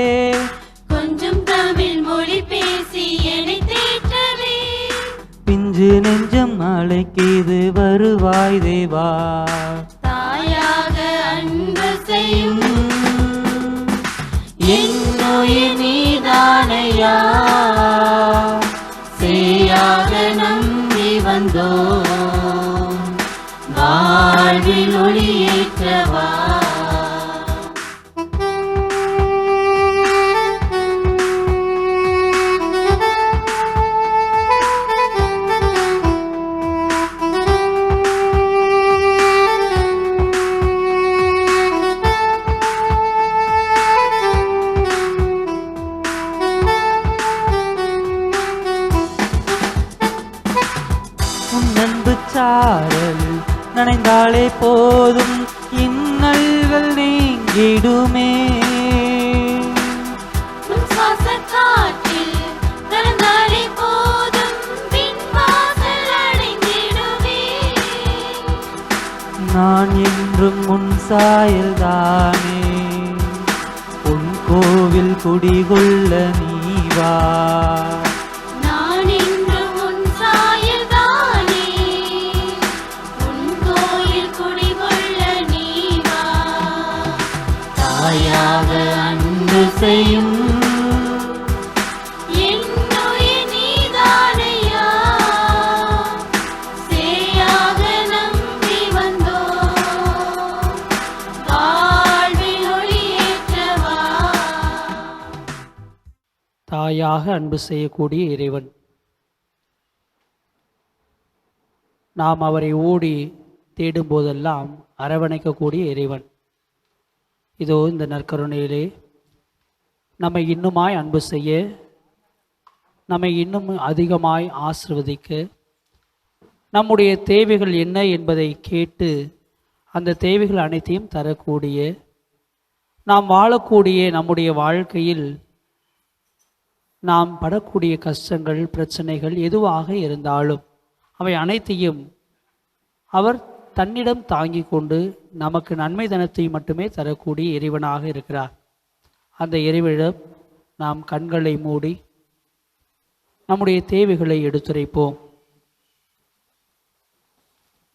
கொஞ்சம் தமிழ் மொழி பேசி என்னை தேற்றவே பிஞ்சு நெஞ்சம் அழைக்கிது வருவாய் தேவா தாயாக அன்பு செய்யும் என்னுயிர் நீதானையா சேயாக நம்பி வந்தோம் வாழ்வில் ஒளியேற்றவா உன் அன்பு சாரல் நனைந்தாலே போதும் இன்னல்கள் நீங்கிடுமே உன் சுவாச காற்றில் கலந்தாலே போதும் பின் வாசல் அடைந்திடுவே நான் என்றும் உன் சாயல்தானே உன் கோவில் குடிகொள்ள நீவா நான் என்றும் உன் சாயல்தானே உன் கோயில் குடிகொள்ள நீ வா தாயாக அன்பு செய்யும் என்னுயிர் நீதானையா சேயாக நம்பி வந்தோம் வாழ்வில் ஒளியேற்றவா தாயாக அன்பு செய்யக்கூடிய இறைவன். நாம் அவரை ஓடி தேடும் போதெல்லாம் அரவணைக்கக்கூடிய இறைவன். இதோ இந்த நற்கருணையிலே நம்மை இன்னுமாய் அன்பு செய்ய, நம்மை இன்னும் அதிகமாய் ஆசிர்வதிக்க, நம்முடைய தேவைகள் என்ன என்பதை கேட்டு அந்த தேவைகள் அனைத்தையும் தரக்கூடிய, நாம் வாழக்கூடிய நம்முடைய வாழ்க்கையில் நாம் படக்கூடிய கஷ்டங்கள் பிரச்சனைகள் எதுவாக இருந்தாலும் அவை அனைத்தையும் அவர் தன்னிடம் தாங்கி கொண்டு நமக்கு நன்மை தனத்தை மட்டுமே தரக்கூடிய இறைவனாக இருக்கிறார். அந்த இறைவனிடம் நாம் கண்களை மூடி நம்முடைய தேவைகளை எடுத்துரைப்போம்.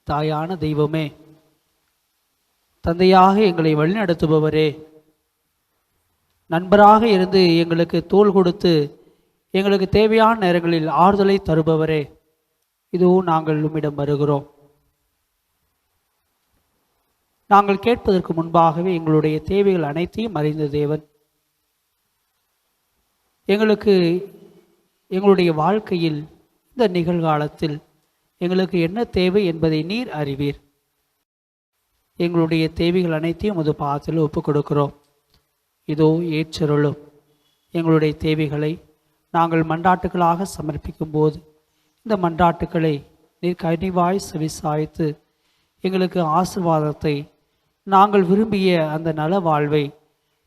தாயான தெய்வமே, தந்தையாக எங்களை வழிநடத்துபவரே, நண்பராக இருந்து எங்களுக்கு தோள் கொடுத்து எங்களுக்கு தேவையான நேரங்களில் ஆறுதலை தருபவரே, இதோ நாங்கள் உம்மிடம் வருகிறோம். நாங்கள் கேட்பதற்கு முன்பாகவே எங்களுடைய தேவைகள் அனைத்தையும் அறிந்த தேவன், எங்களுக்கு எங்களுடைய வாழ்க்கையில் இந்த நிகழ்காலத்தில் எங்களுக்கு என்ன தேவை என்பதை நீர் அறிவீர். எங்களுடைய தேவைகள் அனைத்தையும் உமது பாதத்தில் ஒப்புக் கொடுக்கிறோம். இதோ ஏற்றருளும். எங்களுடைய தேவைகளை நாங்கள் மன்றாட்டுகளாக சமர்ப்பிக்கும் போது இந்த மன்றாட்டுக்களை நீர் கனிவாய் செவிசாய்த்து எங்களுக்கு ஆசீர்வாதத்தை, நாங்கள் விரும்பிய அந்த நல வாழ்வை,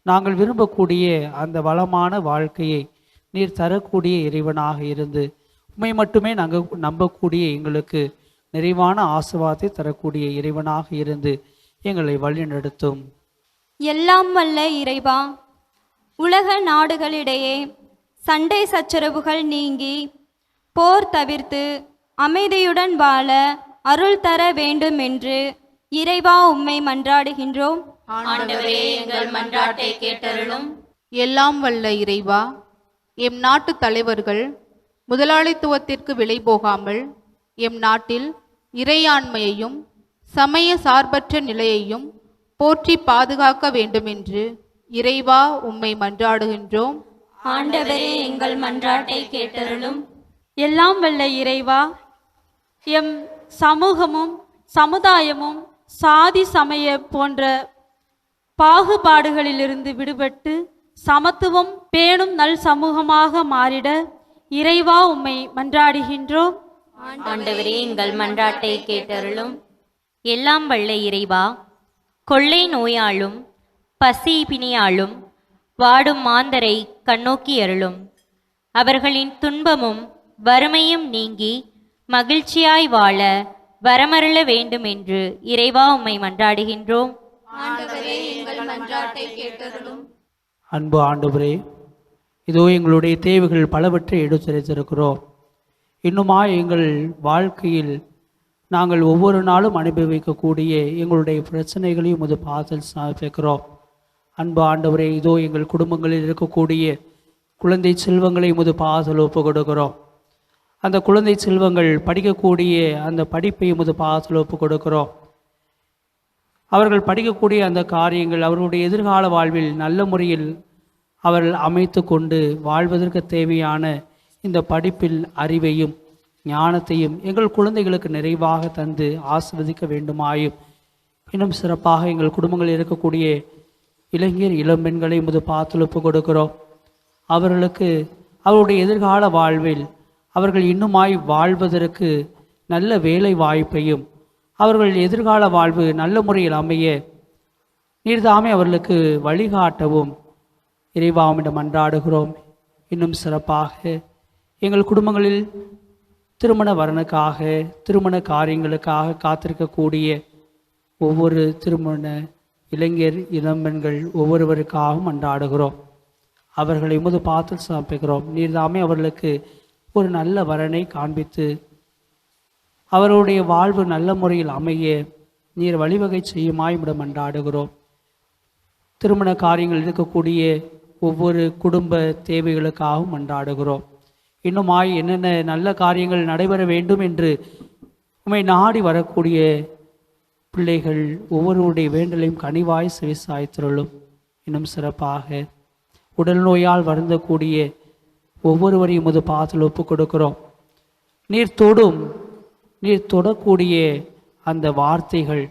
நாங்கள் விரும்பக்கூடிய அந்த வளமான வாழ்க்கையை நீர் தரக்கூடிய இறைவனாக இருந்து உம்மை மட்டுமே நாங்கள் நம்பக்கூடிய எங்களுக்கு நிறைவான ஆசீர்வாதத்தை தரக்கூடிய இறைவனாக இருந்து எங்களை வழிநடத்தும். எல்லாம் வல்ல இறைவா, உலக நாடுகளிடையே சண்டை சச்சரவுகள் நீங்கி போர் தவிர்த்து அமைதியுடன் வாழ அருள் தர வேண்டும் என்று இறைவா உம்மை மன்றாடுகின்றோம். ஆண்டவரே, எங்கள் மன்றாட்டை கேட்டருளும். எல்லாம் வல்ல இறைவா, எம் நாட்டு தலைவர்கள் முதலாளித்துவத்திற்கு விலை போகாமல் எம் நாட்டில் இறையாண்மையையும் சமய சார்பற்ற நிலையையும் போற்றி பாதுகாக்க வேண்டுமென்று இறைவா உம்மை மன்றாடுகின்றோம். ஆண்டவரே, எங்கள் மன்றாட்டை கேட்டருளும். எல்லாம் வல்ல இறைவா, எம் சமூகமும் சமுதாயமும் சாதி சமய போன்ற பாகுபாடுகளிலிருந்து விடுபட்டு சமத்துவம் பேணும் நல் சமூகமாக மாறிட இறைவா உம்மை மன்றாடுகின்றோம். ஆண்டவரே எங்கள் மன்றாட்டை கேட்டருளும். எல்லாம் வல்ல இறைவா, கொள்ளை நோயாலும் பசி பிணியாலும் வாடும் மாந்தரை கண்ணோக்கி அருளும். அவர்களின் துன்பமும் வறுமையும் நீங்கி மகிழ்ச்சியாய் வாழ வரமருள வேண்டும் என்று இறைவா உம்மை மன்றாடுகின்றோம். ஆண்டவரே எங்கள் மன்றாட்டை கேட்டருளும். அன்பு ஆண்டவரே, இதோ எங்களுடைய தேவைகள் பலவற்றை எடுத்துரைத்திருக்கிறோம். இன்னுமாய் எங்கள் வாழ்க்கையில் நாங்கள் ஒவ்வொரு நாளும் அனுபவிக்கக்கூடிய எங்களுடைய பிரச்சனைகளையும் உமது பாதத்தில் சமர்ப்பிக்கிறோம். அன்பு ஆண்டவரே, இதோ எங்கள் குடும்பங்களில் இருக்கக்கூடிய குழந்தை செல்வங்களை உமது பாதத்தில் ஒப்பு கொடுக்கிறோம். அந்த குழந்தை செல்வங்கள் படிக்கக்கூடிய அந்த படிப்பை உமது பாதத்தில் ஒப்பு கொடுக்கிறோம். அவர்கள் படிக்கக்கூடிய அந்த காரியங்கள் அவர்களுடைய எதிர்கால வாழ்வில் நல்ல முறையில் அவர்கள் அமைத்து கொண்டு வாழ்வதற்கு தேவையான இந்த படிப்பில் அறிவையும் ஞானத்தையும் எங்கள் குழந்தைகளுக்கு நிறைவாக தந்து ஆசீர்வதிக்க வேண்டுமாயும், இன்னும் சிறப்பாக எங்கள் குடும்பங்களில் இருக்கக்கூடிய இளைஞர் இளம்பெண்களை முது பாத்துழுப்பு கொடுக்கிறோம். அவர்களுக்கு அவருடைய எதிர்கால வாழ்வில் அவர்கள் இன்னுமாய் வாழ்வதற்கு நல்ல வேலை வாய்ப்பையும் அவர்கள் எதிர்கால வாழ்வு நல்ல முறையில் அமைய நீர்தாமே அவர்களுக்கு வழிகாட்டவும் இறைவாமிடம் மன்றாடுகிறோம். இன்னும் சிறப்பாக எங்கள் குடும்பங்களில் திருமண வரனுக்காக திருமண காரியங்களுக்காக காத்திருக்கக்கூடிய ஒவ்வொரு திருமண இளைஞர் இளம்பெண்கள் ஒவ்வொருவருக்காகவும் மன்றாடுகிறோம். அவர்களை உமது பாத்தில் சமர்ப்பிக்கிறோம். நீர்தாமே அவர்களுக்கு ஒரு நல்ல வரனை காண்பித்து அவருடைய வாழ்வு நல்ல முறையில் அமைய நீர் வழிவகை செய்யுமாய் உம்மிடம் மன்றாடுகிறோம். திருமண காரியங்கள் இருக்கக்கூடிய ஒவ்வொரு குடும்ப தேவைகளுக்காகவும் மன்றாடுகிறோம். இன்னுமாய் என்னென்ன நல்ல காரியங்கள் நடைபெற வேண்டும் என்று உம்மை நாடி வரக்கூடிய பிள்ளைகள் ஒவ்வொருவருடைய வேண்டலையும் கனிவாய் செவிசாய்த்திருளும். இன்னும் சிறப்பாக உடல் நோயால் வருந்தக்கூடிய ஒவ்வொருவரையும் உமது பாதத்தில் ஒப்பு கொடுக்கிறோம். நீர் தொடக்கூடிய அந்த வார்த்தைகள்,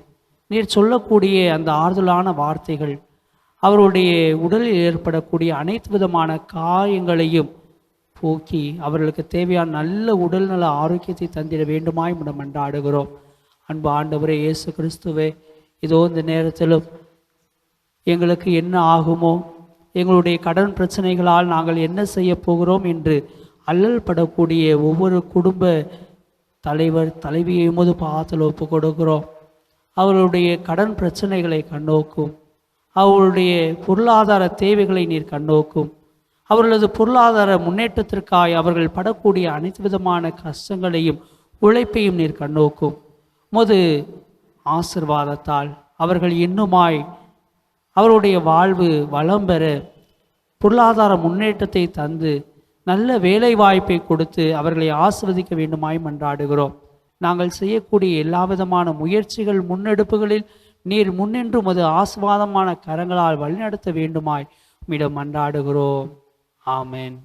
நீர் சொல்லக்கூடிய அந்த ஆறுதலான வார்த்தைகள் அவருடைய உடலில் ஏற்படக்கூடிய அனைத்து விதமான காயங்களையும் போக்கி அவர்களுக்கு தேவையான நல்ல உடல்நல ஆரோக்கியத்தை தந்திட வேண்டுமாய் உம்மிடம் மன்றாடுகிறோம். அன்பு ஆண்டவரே இயேசு கிறிஸ்துவே, இதோ இந்த நேரத்திலும் எங்களுக்கு என்ன ஆகுமோ, எங்களுடைய கடன் பிரச்சனைகளால் நாங்கள் என்ன செய்ய போகிறோம் என்று அல்லல் படக்கூடிய ஒவ்வொரு குடும்ப தலைவர் தலைவியை உமது பாதத்தில் ஒப்பு கொடுக்கிறோம். அவர்களுடைய கடன் பிரச்சனைகளை கண்ணோக்கும், அவர்களுடைய பொருளாதார தேவைகளை நீர் கண்ணோக்கும். அவர்களது பொருளாதார முன்னேற்றத்திற்காய் அவர்கள் படக்கூடிய அனைத்து விதமான கஷ்டங்களையும் உழைப்பையும் நீர் கண்ணோக்கும். உமது ஆசிர்வாதத்தால் அவர்கள் இன்னுமாய் அவருடைய வாழ்வு வளம் பெற பொருளாதார முன்னேற்றத்தை தந்து நல்ல வேலை வாய்ப்பை கொடுத்து அவர்களை ஆசிர்வதிக்க வேண்டுமாய் மன்றாடுகிறோம். நாங்கள் செய்யக்கூடிய எல்லா விதமான முயற்சிகள் முன்னெடுப்புகளில் நீர் முன்னின்று உமது ஆசீர்வாதமான கரங்களால் வழிநடத்த வேண்டுமாய் உம்மிடம் மன்றாடுகிறோம். ஆமென்.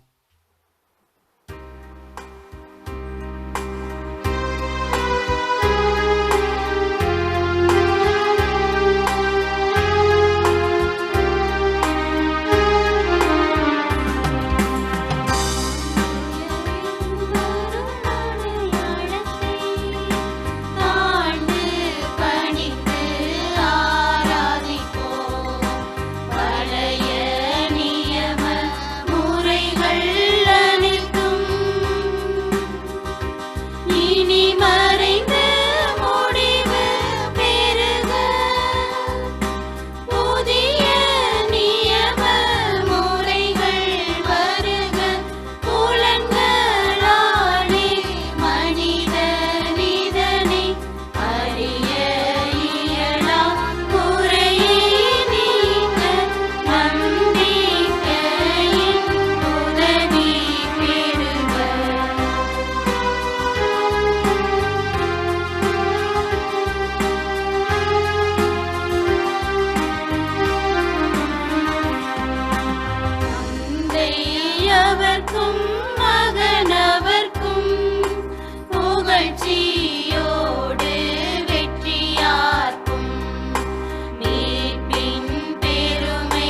பெருமை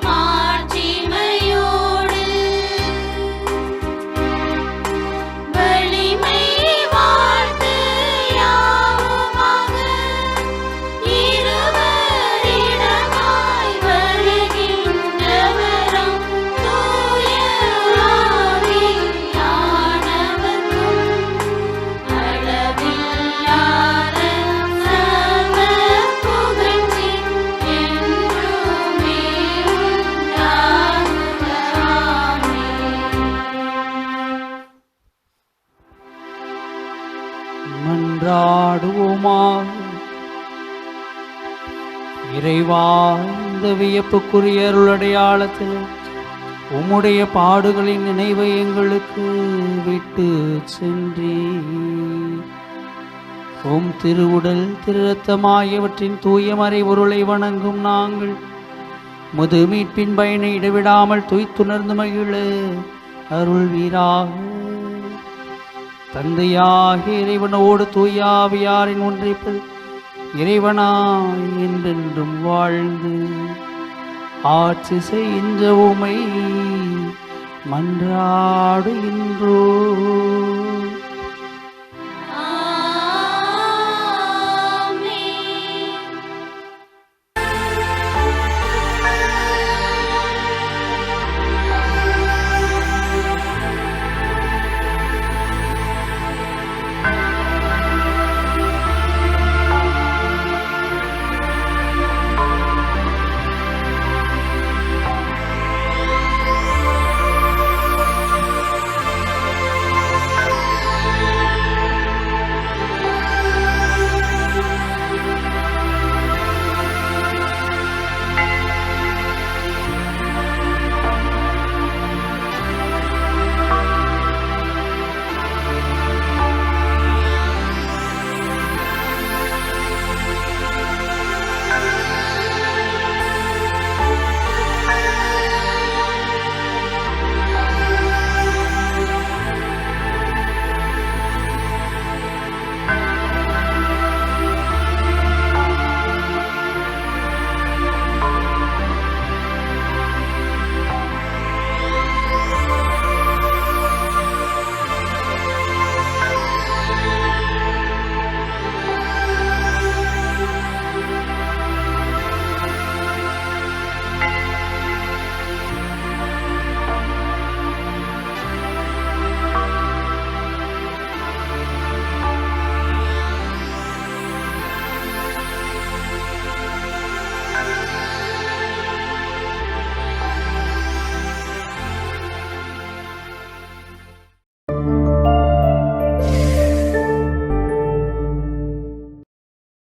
மாட்சிமை மன்றாடுவோமாக. இறைவா, இந்த வியப்புக்குரிய அருளடையாளத்தில் உம்முடைய பாடுகளின் நினைவை எங்களுக்கு விட்டு சென்றீர். உம் திருவுடல் திருரத்தமாயவற்றின் தூய மறை பொருளை வணங்கும் நாங்கள் முது மீட்பின் பயனை இடைவிடாமல் துய்த்துணர்ந்து மகிழ அருள்வீராக. தந்தையாகிய இறைவனோடு தூயாவியாரின் ஒன்றிப்பில் இறைவனாய் என்றென்றும் வாழ்ந்து ஆட்சி செய்கின்ற உமை மன்றாடுகின்றோம்.